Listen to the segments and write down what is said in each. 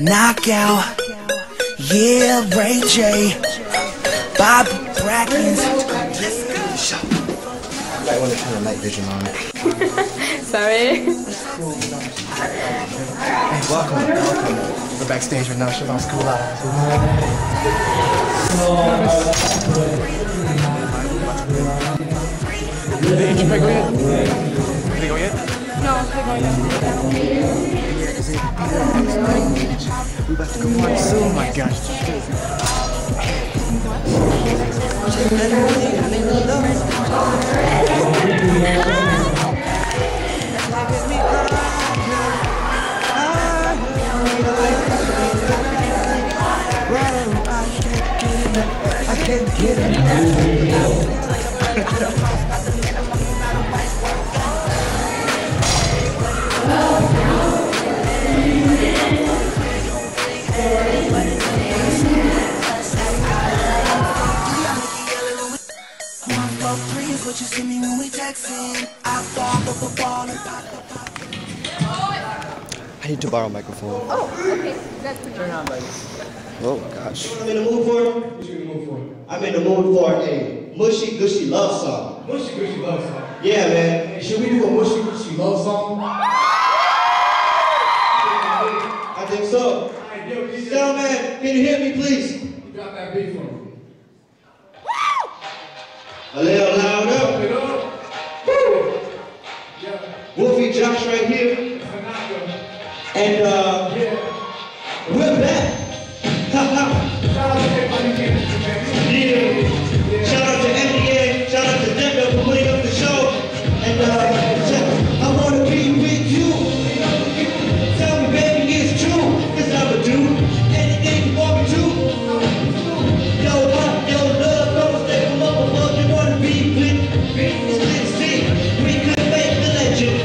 Knockout, yeah, Ray J, Bobby Brackens. I might want to turn the night vision on it. Sorry. Hey, welcome. We're backstage right now. Shalom School Live. Did you go yet? Did you go yet? No, we're going down. We about to go party soon. Oh my gosh. I can't get it. What you see me when we texting? I fall, ball and pop. I need to borrow a microphone. Oh, okay. That's good. Turn on lights. Oh gosh. I'm in the mood for? What you in the mood for? I'm in the mood for a mushy gushy love song. Mushy Gushy love song. Yeah, man. Hey, should we do a Mushy Gushy love song? I think so. Alright, yo, DJ. Sound man, can you hear me, please? Drop that beat for me. A little louder. Pump it up. Woo! Yeah. Wolfie Josh right here. And Yeah. we're back. Shout out to everybody here, man. Yeah. Shout out to NBA. Shout out to Denver for putting up the show. And I wanna be with you. Tell me, baby, it's true. 'Cause I would do anything you want me to. Yo, what? Yo, love, don't stay from up above. You wanna be with me? Let's see. We could make the legend.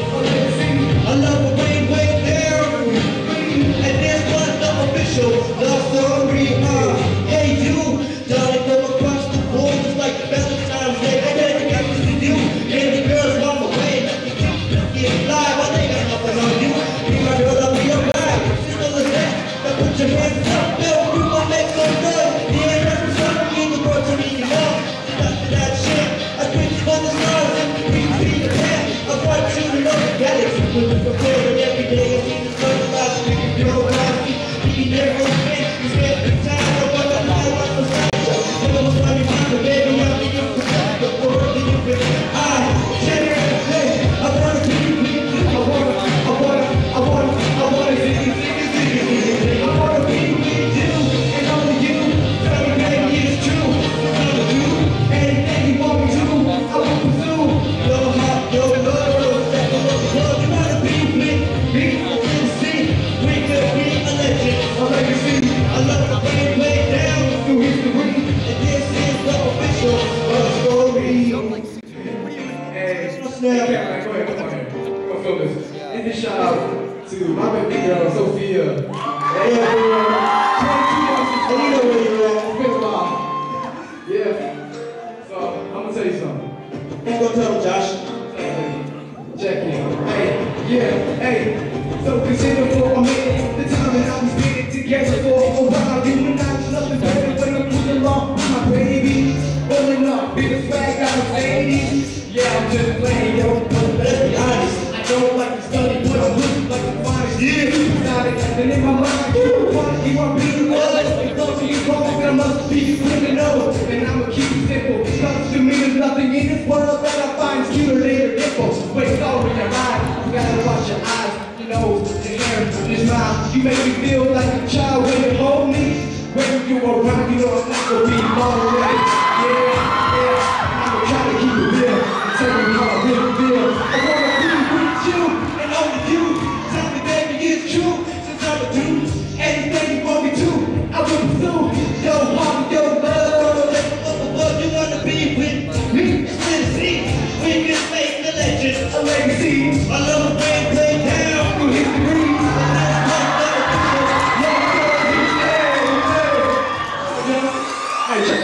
I love the way there. And this was the official love story. Hey, you, darling, come across the borders like the Valentine's Day. I gotta get this to you. And the girls on my way. Get live, I think I'm up on you. Be my girl, I'll be alright. Simple as that. Now put your hands up, Bill. We gon' make some noise. The ain't never something in the world to me, you know. After that shit, I think it's for the stars. We be the man. I want you to know the galaxy. When we prepare it every day, I see the sunrise. We can do it all. Be there for me. We spend the time. I want to lie, I want to say. Never was funny, but baby, I'm the you. The world that you been. I can't hear it say. I wanna be with you. I wanna see you. I wanna be with you. And only you. Tell me, baby, it's true. I will do anything you want me to. I will pursue your heart, your love, your second love. You wanna be with me? See, we could be a legend, a legacy. I love the way you lay down through history. And this is the official story. Hey, What's go now? ahead, come on here. Go feel this. And this shout out to my baby girl, Sophia. Hey, everyone. 22 months And you know where you're at. It's been a while. Yeah. So, I'm gonna tell you something. Let's go tell them, Josh. Check in. Hey, yeah, hey. So consider for a minute the time that I was getting together for a while. You and I just nothing better when I'm moving along with my baby. Rolling up, biggest swag out of 80s. Yeah, I'm just playing, yo. But let's be honest, I don't like to study, but I'm looking like the finest. Yeah, got it. And in my mind, you want to keep on being love. And close to you, wrong, then I must be criminal. And I'ma keep it simple. Cause to me, there's nothing in this world that I find cuter than your nipples. Wait, it's all in your eyes. You gotta watch your eyes, your nose, your hair, your smile. You make me feel like a child when you hold me. When you around, you know I'm not gonna be long away. Yeah, I'ma try to keep it real. Tell me how I really feel. I wanna be with you and only you. Tell me, baby, it's true. Since I'ma do anything you want me to, I will pursue your heart, your love. You wanna be with me? See, we can make the legend A legacy. I love the way you lay down through history. Hey, check.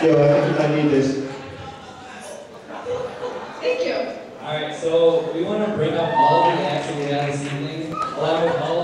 Yo, I need this. Thank you. Alright, so we want to bring up all of the acts that we have this evening, along with all